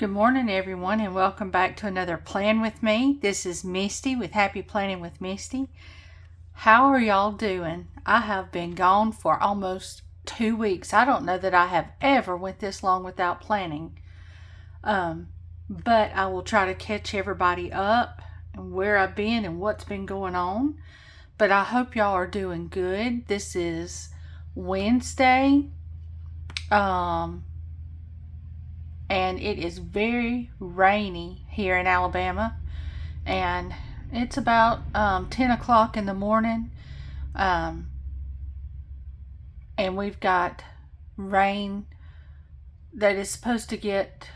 Good morning, everyone, and welcome back to another Plan with Me. This is Misty with Happy Planning with Misty. How are y'all doing? I have been gone for almost 2 weeks. I don't know that I have ever went this long without planning. But I will try to catch everybody up and where I've been and what's been going on. But I hope y'all are doing good. This is Wednesday. And it is very rainy here in Alabama, and it's about 10 o'clock in the morning, and we've got rain that is supposed to get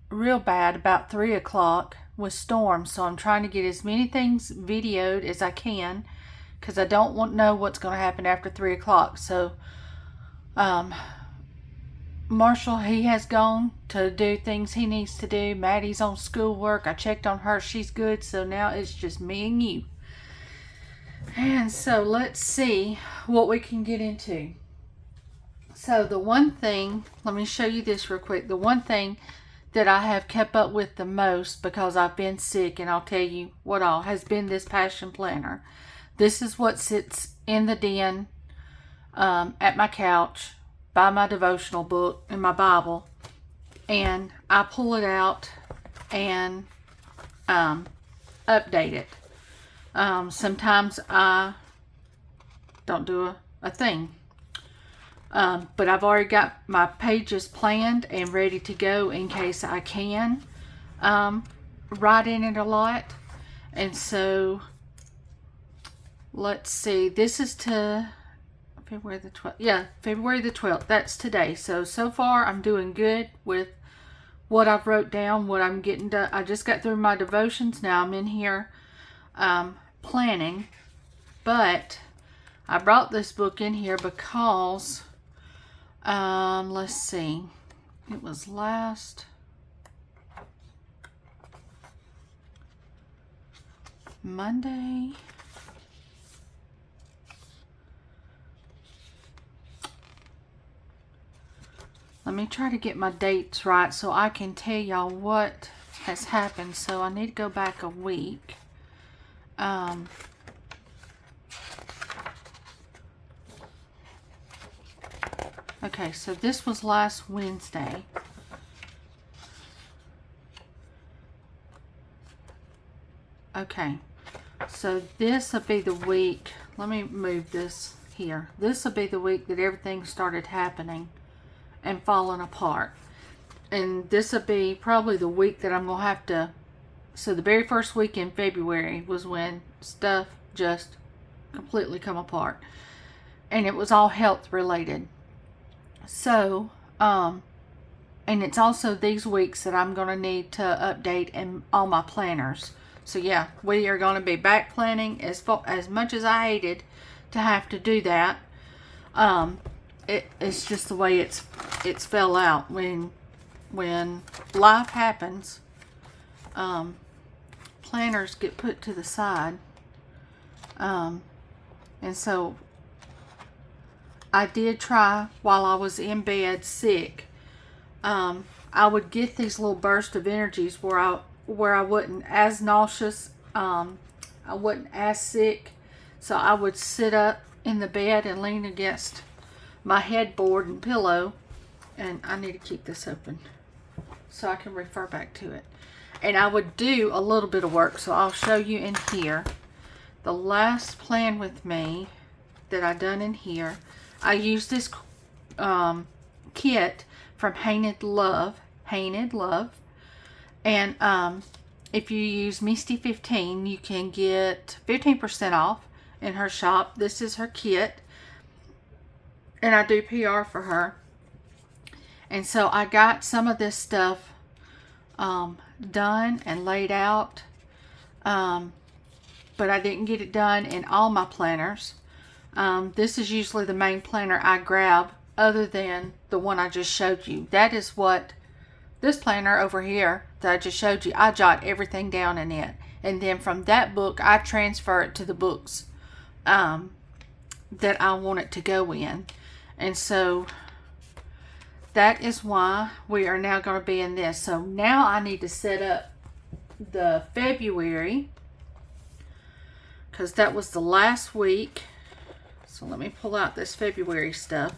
real bad about 3 o'clock with storms. So I'm trying to get as many things videoed as I can because I don't know what's going to happen after 3 o'clock. So Marshall, he has gone to do things he needs to do. Maddie's on schoolwork. I checked on her. She's good. So now it's just me and you. And so let's see what we can get into. So the one thing, let me show you this real quick. The one thing that I have kept up with the most because I've been sick, and I'll tell you what all, has been this Passion Planner. This is what sits in the den at my couch by my devotional book and my Bible, and I pull it out and update it. Sometimes I don't do a thing, but I've already got my pages planned and ready to go in case I can write in it a lot. And so let's see, this is to February the 12th. Yeah, February the 12th. That's today. So far I'm doing good with what I've wrote down, what I'm getting done. I just got through my devotions. Now I'm in here planning. But I brought this book in here because, let's see, it was last Monday. Let me try to get my dates right so I can tell y'all what has happened. So I need to go back a week. Okay, so this was last Wednesday. Okay, so this will be the week. Let me move this here. This will be the week that everything started happening and falling apart. And this will be probably the week that I'm going to have to, so the very first week in February was when stuff just completely come apart. And it was all health related. So, and it's also these weeks that I'm going to need to update in all my planners. So yeah, we are going to be back planning as much as I hated to have to do that. It's just the way it's fell out when life happens. Planners get put to the side, and so I did try while I was in bed sick. I would get these little bursts of energies where I wasn't as nauseous, I wasn't as sick, so I would sit up in the bed and lean against my headboard and pillow, and I need to keep this open so I can refer back to it. And I would do a little bit of work, so I'll show you in here. The last Plan with Me that I done in here, I used this kit from Hainted Love, and if you use Misty 15, you can get 15% off in her shop. This is her kit. And I do PR for her. And so I got some of this stuff done and laid out. But I didn't get it done in all my planners. This is usually the main planner I grab other than the one I just showed you. That is what this planner over here that I just showed you, I jot everything down in it. And then from that book, I transfer it to the books that I want it to go in. And so that is why we are now going to be in this. So now I need to set up the February, because that was the last week. So let me pull out this February stuff.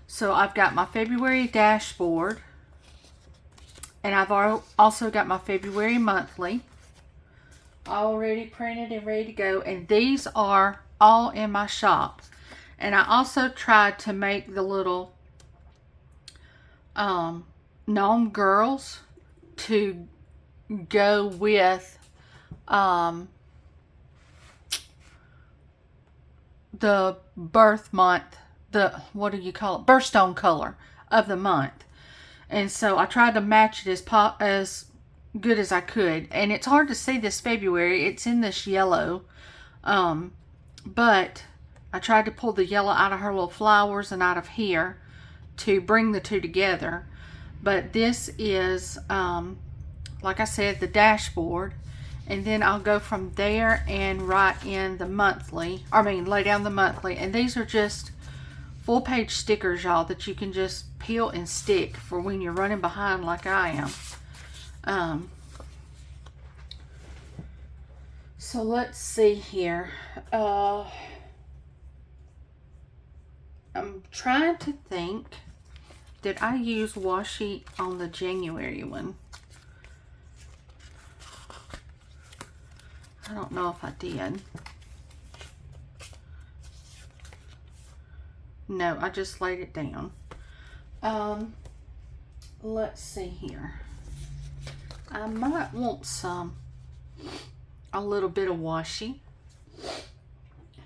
So I've got my February dashboard, and I've also got my February monthly already printed and ready to go, and these are all in my shop. And I also tried to make the little gnome girls to go with the birth month, the, what do you call it, birthstone color of the month. And so I tried to match it as good as I could. And it's hard to see this February. It's in this yellow. But I tried to pull the yellow out of her little flowers and out of here to bring the two together. But this is, like I said, the dashboard. And then I'll go from there and write in the monthly, lay down the monthly. And these are just full page stickers, y'all, that you can just peel and stick for when you're running behind like I am. So let's see here. I'm trying to think, did I use washi on the January one? I don't know if I did. No, I just laid it down. Let's see here. I might want a little bit of washi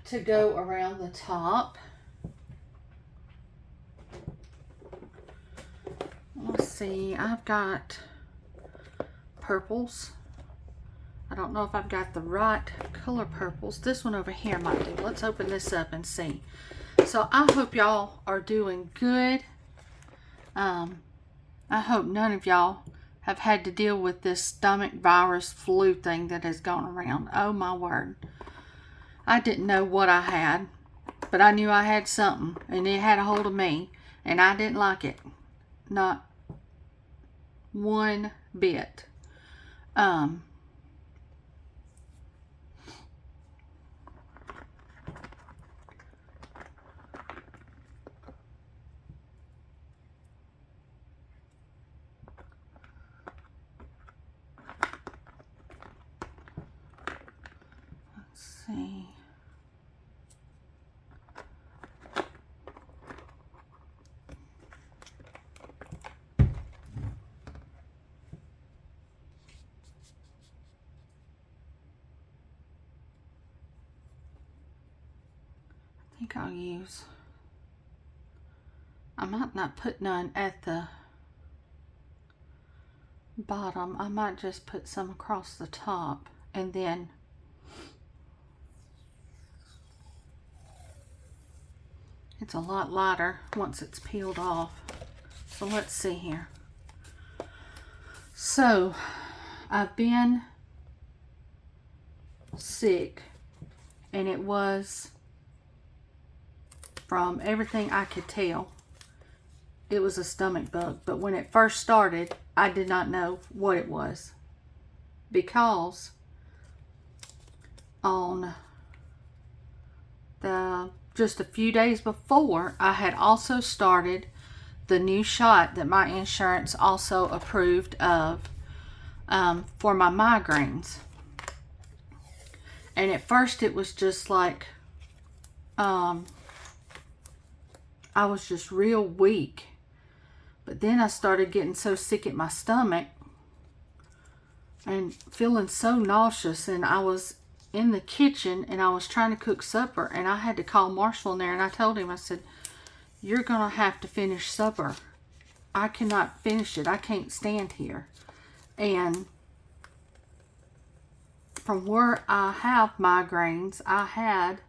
to go around the top. Let's see, I've got purples. I don't know if I've got the right color purples. This one over here might do. Let's open this up and see. So I hope y'all are doing good. I hope none of y'all have had to deal with this stomach virus flu thing that has gone around. Oh my word. I didn't know what I had, but I knew I had something, and it had a hold of me, and I didn't like it. Not one bit. See. I think I'll use, I might not put none at the bottom. I might just put some across the top, and then it's a lot lighter once it's peeled off. So let's see here. So I've been sick, and it was, from everything I could tell, it was a stomach bug. But when it first started, I did not know what it was, because on just a few days before, I had also started the new shot that my insurance also approved of for my migraines. And at first it was just like, I was just real weak. But then I started getting so sick at my stomach and feeling so nauseous, and I was in the kitchen and I was trying to cook supper, and I had to call Marshall in there, and I told him, I said, you're gonna have to finish supper. I cannot finish it. I can't stand here. And from where I have migraines, I had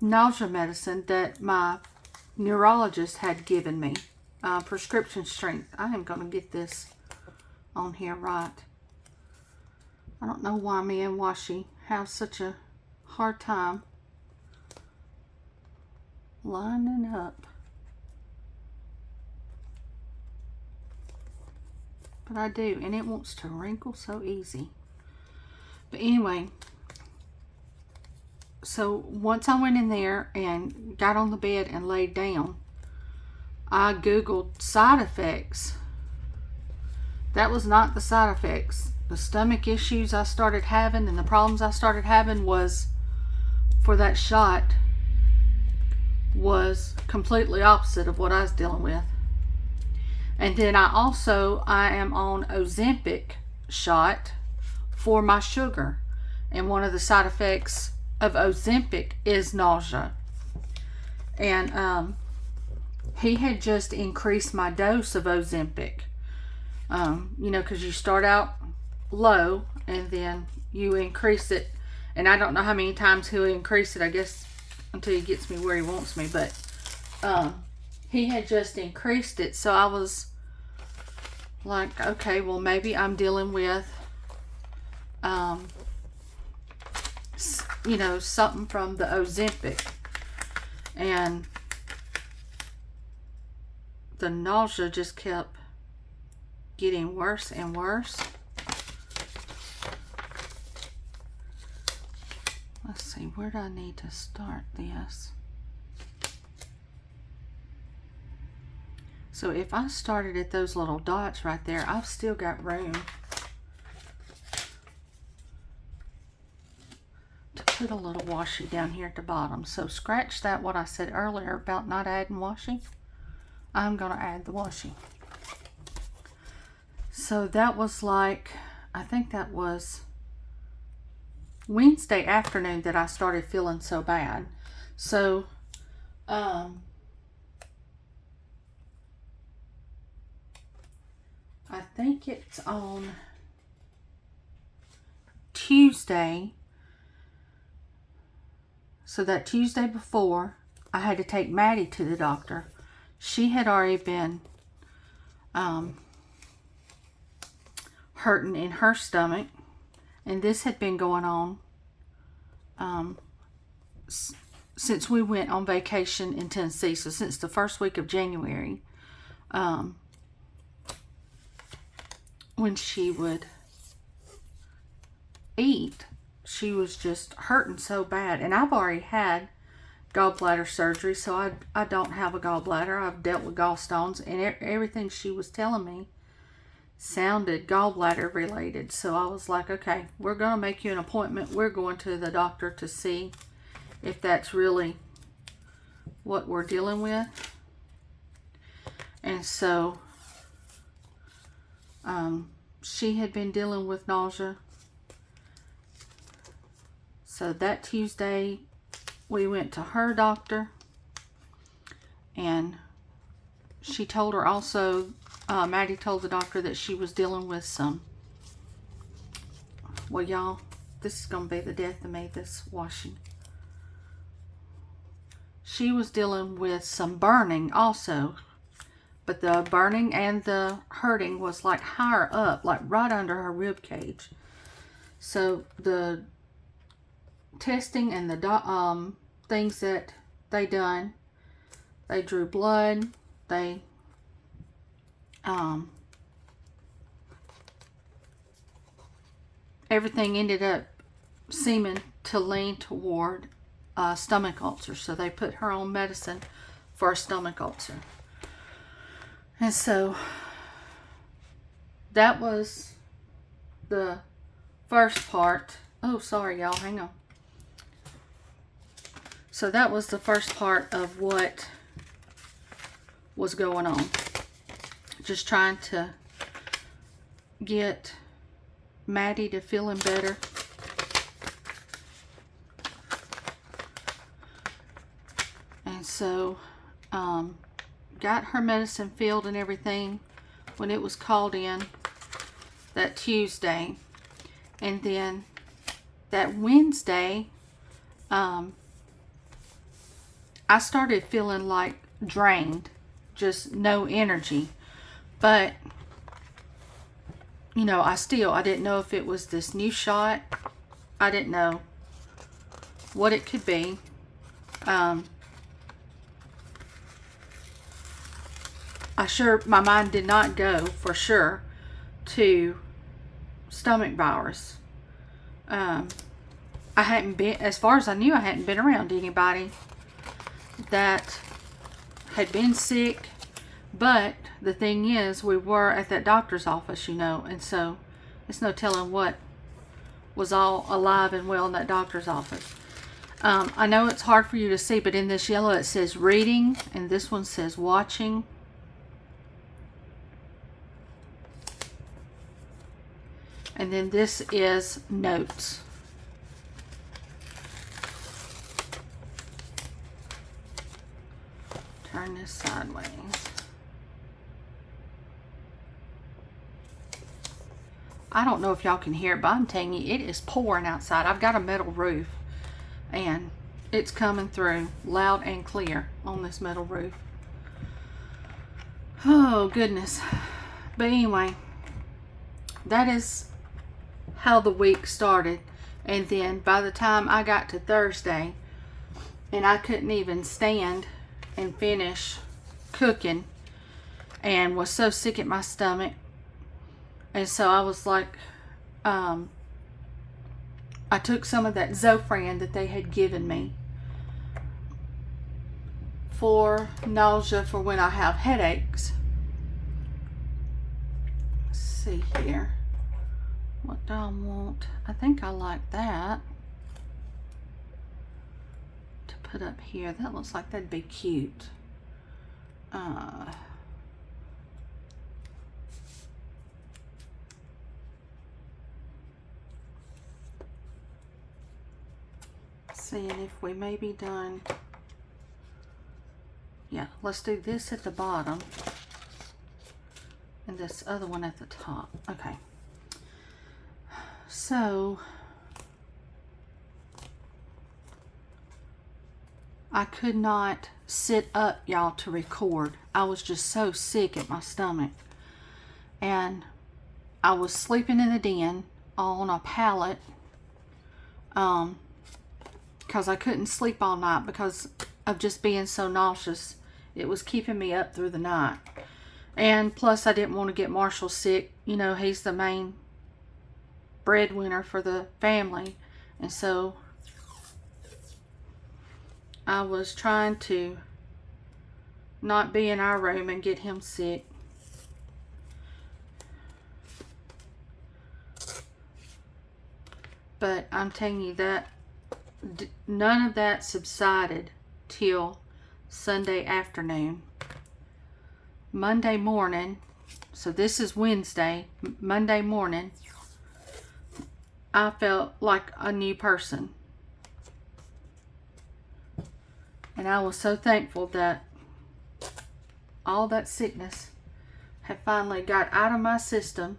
nausea medicine that my neurologist had given me, prescription strength. I am going to get this on here right. I don't know why me and Washi have such a hard time lining up. But I do, and it wants to wrinkle so easy. But anyway, so once I went in there and got on the bed and laid down, I Googled side effects. That was not the side effects. The stomach issues I started having and the problems I started having was for that shot was completely opposite of what I was dealing with. And then I am on Ozempic shot for my sugar. And one of the side effects of Ozempic is nausea. And he had just increased my dose of Ozempic. You know, because you start out low and then you increase it. And I don't know how many times he'll increase it, I guess, until he gets me where he wants me. But he had just increased it, so I was like, okay, well, maybe I'm dealing with you know, something from the Ozempic. And the nausea just kept getting worse and worse. Let's see, where do I need to start this? So if I started at those little dots right there, I've still got room to put a little washi down here at the bottom. So scratch that, what I said earlier about not adding washi. I'm going to add the washi. So that was like, I think that was Wednesday afternoon that I started feeling so bad. So, I think it's on Tuesday. So that Tuesday before, I had to take Maddie to the doctor. She had already been hurting in her stomach. And this had been going on since we went on vacation in Tennessee. So since the first week of January, when she would eat, she was just hurting so bad. And I've already had gallbladder surgery, so I don't have a gallbladder. I've dealt with gallstones, and everything she was telling me sounded gallbladder related. So I was like, okay, we're going to make you an appointment. We're going to the doctor to see if that's really what we're dealing with. And so she had been dealing with nausea. So that Tuesday we went to her doctor, and she told her also, Maddie told the doctor that she was dealing with some, well, y'all, this is going to be the death of me, this washing. She was dealing with some burning also, but the burning and the hurting was like higher up, like right under her rib cage. So the testing and the things that they done, they drew blood, they everything ended up seeming to lean toward stomach ulcer. So they put her on medicine for a stomach ulcer. And so that was the first part. Oh, sorry, y'all. Hang on. So that was the first part of what was going on. Just trying to get Maddie to feeling better. And so, got her medicine filled and everything when it was called in that Tuesday. And then that Wednesday, I started feeling like drained, just no energy. But, you know, I didn't know if it was this new shot. I didn't know what it could be. my mind did not go for sure to stomach virus. I hadn't been, as far as I knew, I hadn't been around anybody that had been sick. But the thing is, we were at that doctor's office, you know, and so it's no telling what was all alive and well in that doctor's office. I know it's hard for you to see, but in this yellow it says reading, and this one says watching. And then this is notes. Turn this sideways. I don't know if y'all can hear it, but I'm telling you, it is pouring outside. I've got a metal roof, and it's coming through loud and clear on this metal roof. Oh, goodness. But anyway, that is how the week started. And then by the time I got to Thursday, and I couldn't even stand and finish cooking, and was so sick at my stomach. And so I was like, I took some of that Zofran that they had given me for nausea for when I have headaches. Let's see here. What do I want? I think I like that to put up here. That looks like that'd be cute. Seeing if we may be done. Yeah, let's do this at the bottom and this other one at the top. Okay. So I could not sit up, y'all, to record. I was just so sick at my stomach. And I was sleeping in the den on a pallet. Because I couldn't sleep all night because of just being so nauseous. It was keeping me up through the night. And plus I didn't want to get Marshall sick. You know, he's the main breadwinner for the family. And so I was trying to not be in our room and get him sick. But I'm telling you that none of that subsided till Sunday afternoon. Monday morning, so this is Wednesday, Monday morning, I felt like a new person. And I was so thankful that all that sickness had finally got out of my system.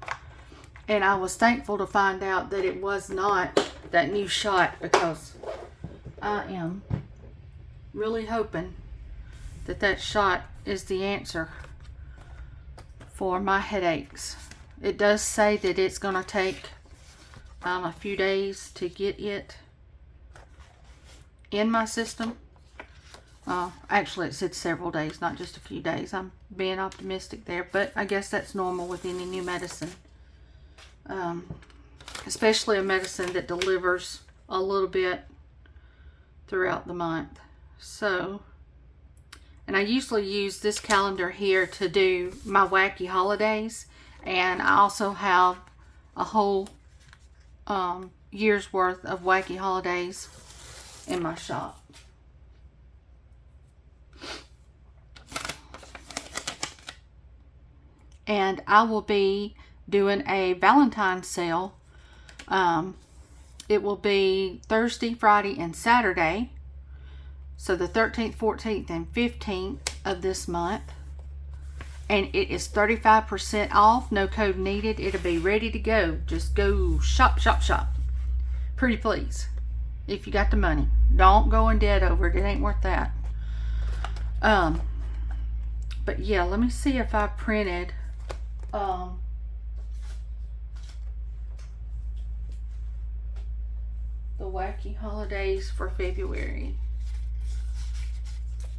And I was thankful to find out that it was not that new shot, because I am really hoping that that shot is the answer for my headaches. It does say that it's going to take a few days to get it in my system. Actually, it said several days, not just a few days. I'm being optimistic there, but I guess that's normal with any new medicine. Especially a medicine that delivers a little bit throughout the month. So, and I usually use this calendar here to do my wacky holidays, and I also have a whole year's worth of wacky holidays in my shop. And I will be doing a Valentine's sale. It will be Thursday, Friday, and Saturday. So the 13th, 14th, and 15th of this month. And it is 35% off. No code needed. It'll be ready to go. Just go shop, shop, shop. Pretty please. If you got the money. Don't go in debt over it. It ain't worth that. But yeah, let me see if I printed the wacky holidays for February.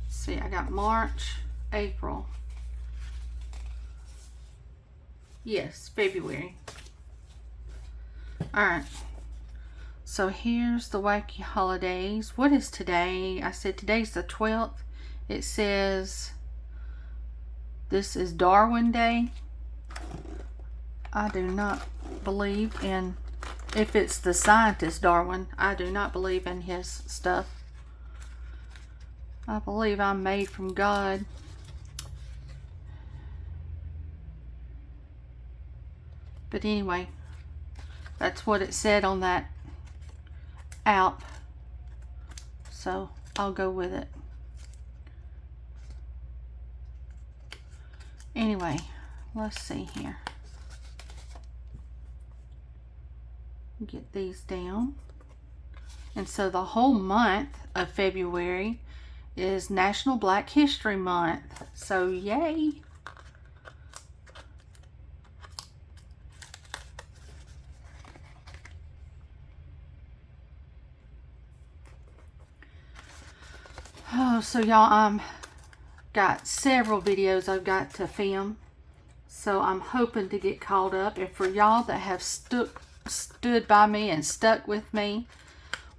See, I got March, April, Yes, February. Alright. So here's the wacky holidays. What is today? I said today's the 12th. It says this is Darwin Day. I do not believe in, if it's the scientist Darwin, I do not believe in his stuff. I believe I'm made from God. But anyway, that's what it said on that app. So I'll go with it. Anyway, let's see here. Get these down. And so the whole month of February is National Black History Month. So yay! Oh, so y'all, got several videos I've got to film. So I'm hoping to get caught up. And for y'all that have stood by me and stuck with me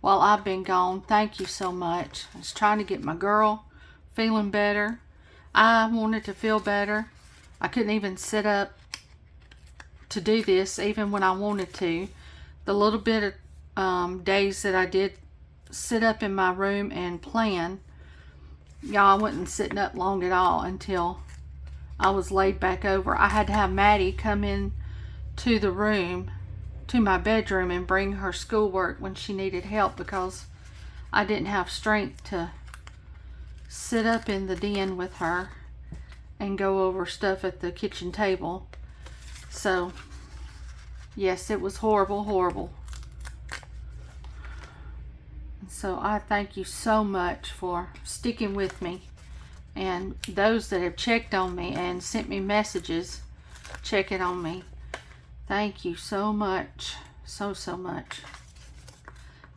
while I've been gone, thank you so much. I was trying to get my girl feeling better. I wanted to feel better. I couldn't even sit up to do this even when I wanted to. The little bit of days that I did sit up in my room and plan, y'all, I wasn't sitting up long at all until I was laid back over. I had to have Maddie come in to the room, to my bedroom, and bring her schoolwork when she needed help because I didn't have strength to sit up in the den with her and go over stuff at the kitchen table. So yes, it was horrible, horrible. So I thank you so much for sticking with me, and those that have checked on me and sent me messages checking on me. Thank you so much, so much.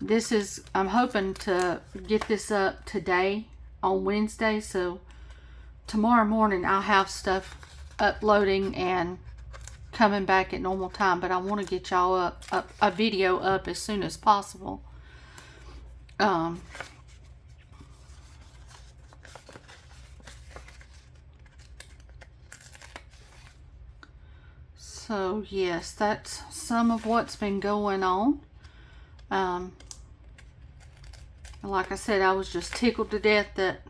This is, I'm hoping to get this up today on Wednesday, so tomorrow morning I'll have stuff uploading and coming back at normal time. But I want to get y'all up a video up as soon as possible. So yes, that's some of what's been going on. Like I said, I was just tickled to death that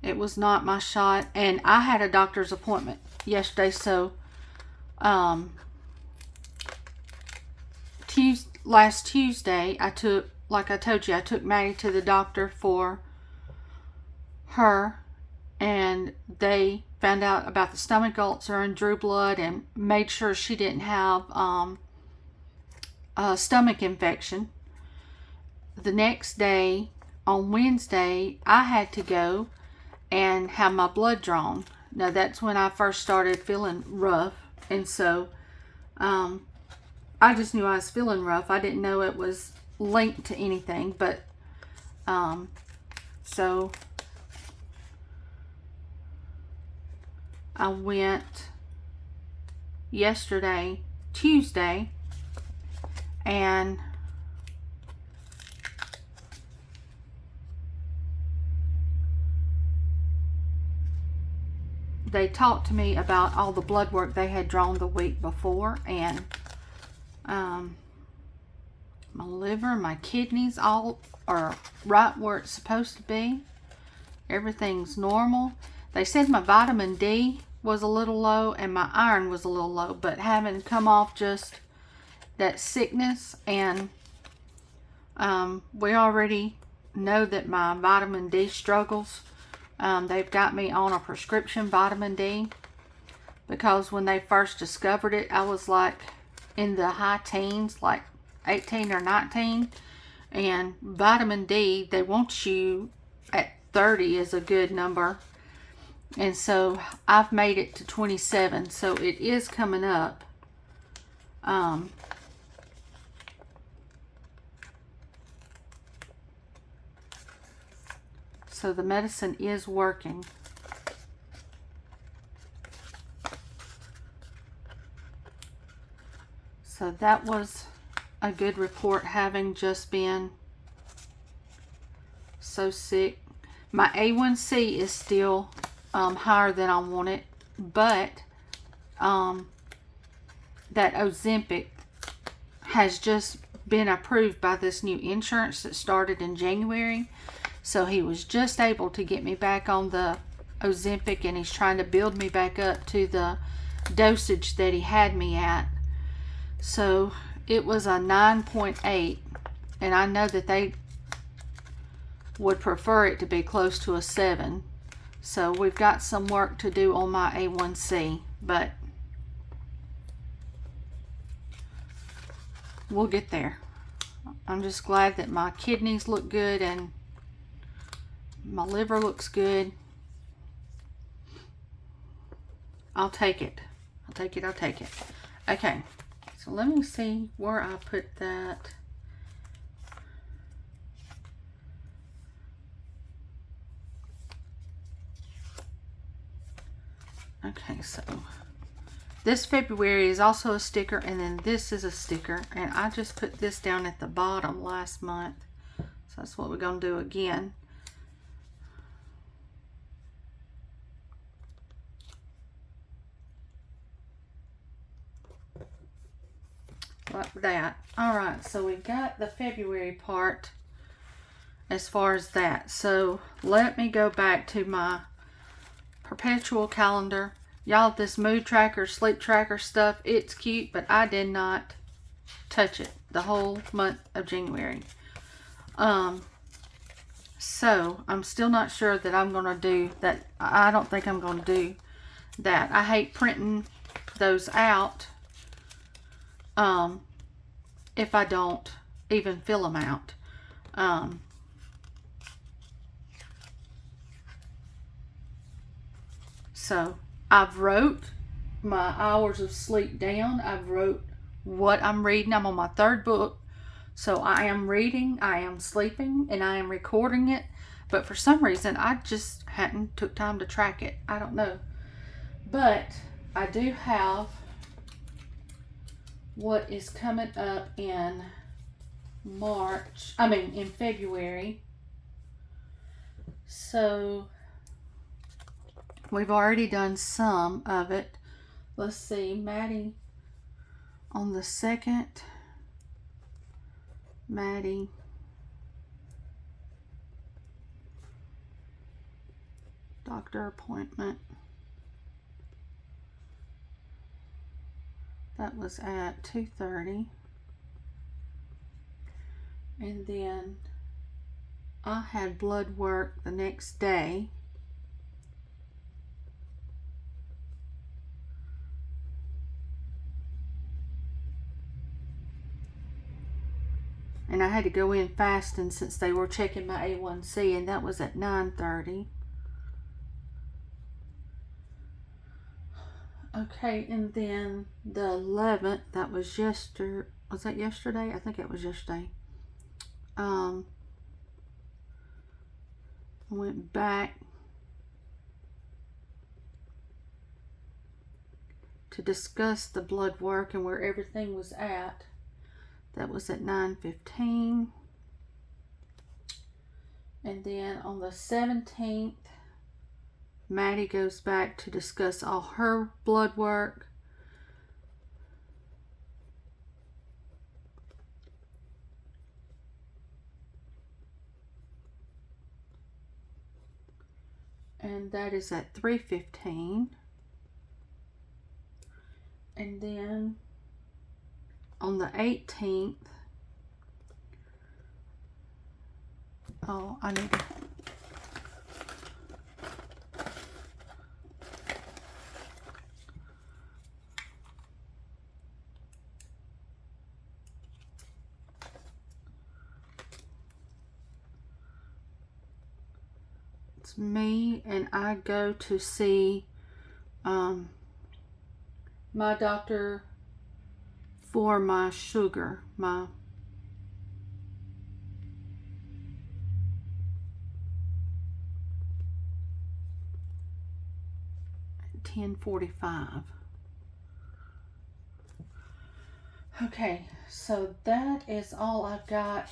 it was not my shot, and I had a doctor's appointment yesterday. So last Tuesday I took, like I told you, I took Maddie to the doctor for her, and they found out about the stomach ulcer and drew blood and made sure she didn't have a stomach infection. The next day, on Wednesday, I had to go and have my blood drawn. Now that's when I first started feeling rough, and so I just knew I was feeling rough. I didn't know it was linked to anything, but so I went yesterday, Tuesday, and they talked to me about all the blood work they had drawn the week before, and my liver, my kidneys, all are right where it's supposed to be. Everything's normal. They said my vitamin D was a little low and my iron was a little low, but having come off just that sickness, and we already know that my vitamin D struggles. They've got me on a prescription vitamin D because when they first discovered it, I was like in the high teens, like 18 or 19, and vitamin D, they want you at 30 is a good number, and so I've made it to 27, so it is coming up. So the medicine is working. So that was a good report, having just been so sick. My A1C is still higher than I want it, but that Ozempic has just been approved by this new insurance that started in January. So he was just able to get me back on the Ozempic, and he's trying to build me back up to the dosage that he had me at. So it was a 9.8, and I know that they would prefer it to be close to a 7. So we've got some work to do on my A1C, but we'll get there. I'm just glad that my kidneys look good and my liver looks good. I'll take it. I'll take it. I'll take it. Okay. So let me see where I put that. Okay, so this February is also a sticker, and then this is a sticker, and I just put this down at the bottom last month. So that's what we're going to do again. Like that. Alright, so we've got the February part as far as that. So let me go back to my perpetual calendar. Y'all, this mood tracker, sleep tracker stuff, it's cute, but I did not touch it the whole month of January. So I'm still not sure that I'm going to do that. I don't think I'm going to do that. I hate printing those out if I don't even fill them out. So I've wrote my hours of sleep down. I've wrote what I'm reading. I'm on my 3rd book. So I am reading, I am sleeping, and I am recording it. But for some reason, I just hadn't took time to track it. I don't know. But I do have what is coming up in in February. So we've already done some of it. Let's see, Maddie on the 2nd. Maddie. Doctor appointment. That was at 2:30. And then I had blood work the next day. And I had to go in fasting since they were checking my A1C, and that was at 9:30. Okay, and then the 11th, that was yesterday. Was that yesterday? I think it was yesterday. I went back to discuss the blood work and where everything was at. That was at 9:15. And then on the 17th, Maddie goes back to discuss all her blood work. And that is at 3:15. And then on the 18th, I need to, it's me, and I go to see my doctor for my sugar, my 10:45. Okay, so that is all I've got.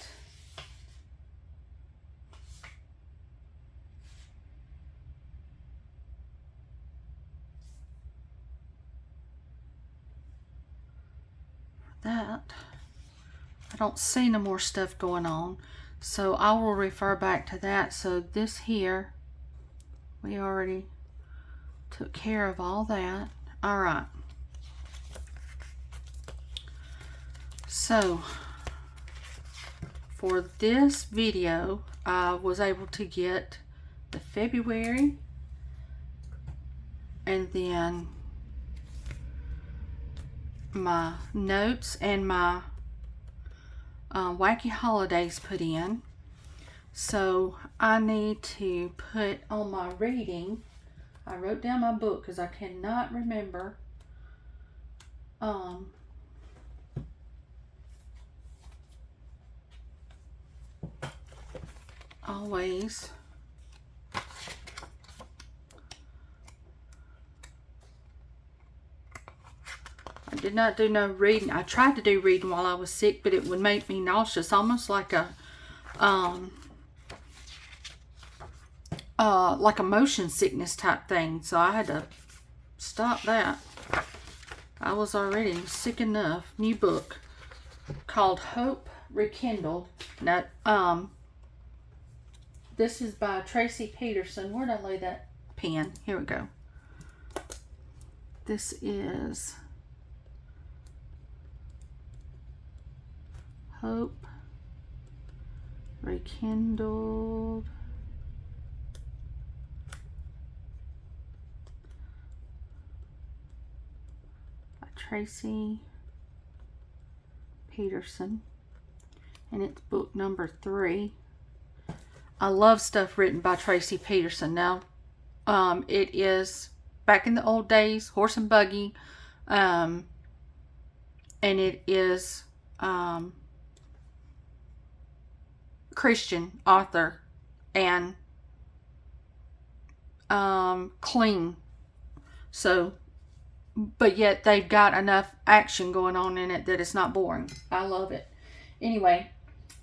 That I don't see no more stuff going on, so I will refer back to that. So this here, we already took care of all that. All right, so for this video I was able to get the February, and then my notes and my wacky holidays put in. So I need to put on my reading. I wrote down my book because I cannot remember always. I did not do no reading. I tried to do reading while I was sick, but it would make me nauseous, almost like a motion sickness type thing. So I had to stop that. I was already sick enough. New book called Hope Rekindled. Now, this is by Tracy Peterson. Where'd I lay that pen? Here we go. This is Hope Rekindled. By Tracy Peterson. And it's book number 3. I love stuff written by Tracy Peterson. Now, it is back in the old days, horse and buggy, and it is Christian author and clean. So, but yet they've got enough action going on in it that it's not boring. I love it. Anyway,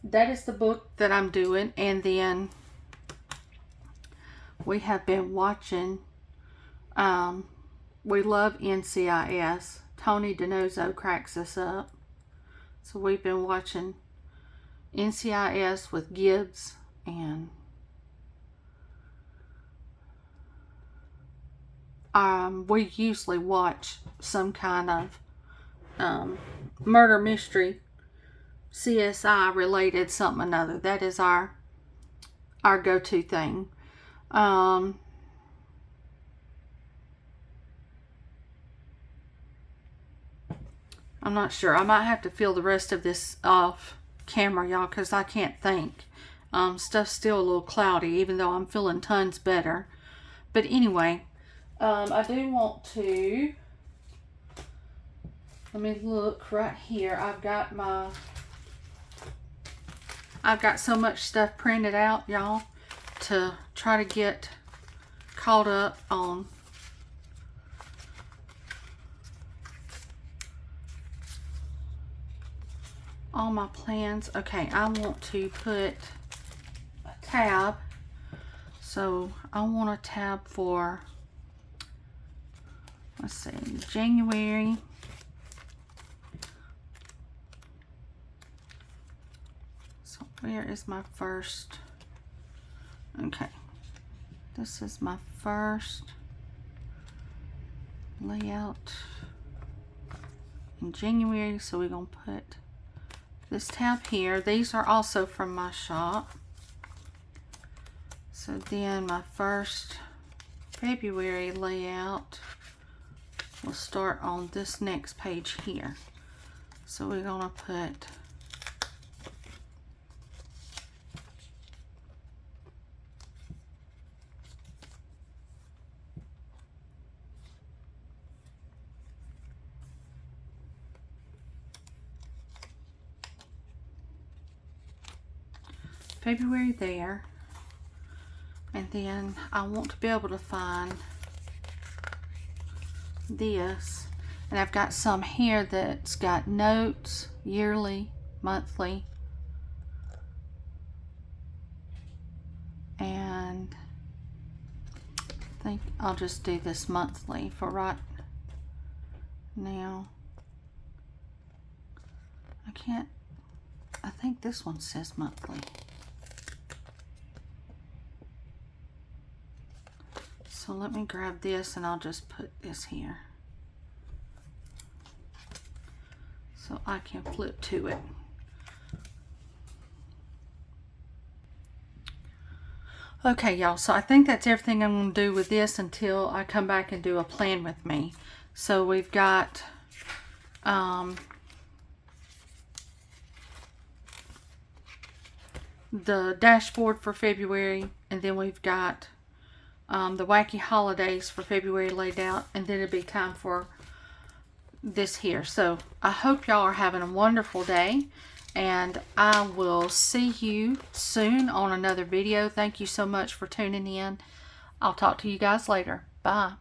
that is the book that I'm doing. And then we have been watching, we love NCIS. Tony DiNozzo cracks us up. So we've been watching NCIS with Gibbs, and we usually watch some kind of murder mystery, CSI related something or another. That is our go-to thing. I'm not sure. I might have to fill the rest of this off camera, y'all, because I can't think. Stuff's still a little cloudy, even though I'm feeling tons better. But anyway, I do want to, let me look right here. I've got so much stuff printed out, y'all, to try to get caught up on all my plans. Okay, I want to put a tab. So I want a tab for, let's see, January. So where is my first? Okay, this is my first layout in January. So we're gonna put this tab here. These are also from my shop. So then my first February layout will start on this next page here. So we're gonna put February there, and then I want to be able to find this. And I've got some here that's got notes, yearly, monthly, and I think I'll just do this monthly for right now. I think this one says monthly. So let me grab this and I'll just put this here so I can flip to it. Okay, y'all, so I think that's everything I'm going to do with this until I come back and do a plan with me. So we've got the dashboard for February, and then we've got the wacky holidays for February laid out, and then it'll be time for this here. So I hope y'all are having a wonderful day, and I will see you soon on another video. Thank you so much for tuning in. I'll talk to you guys later. Bye.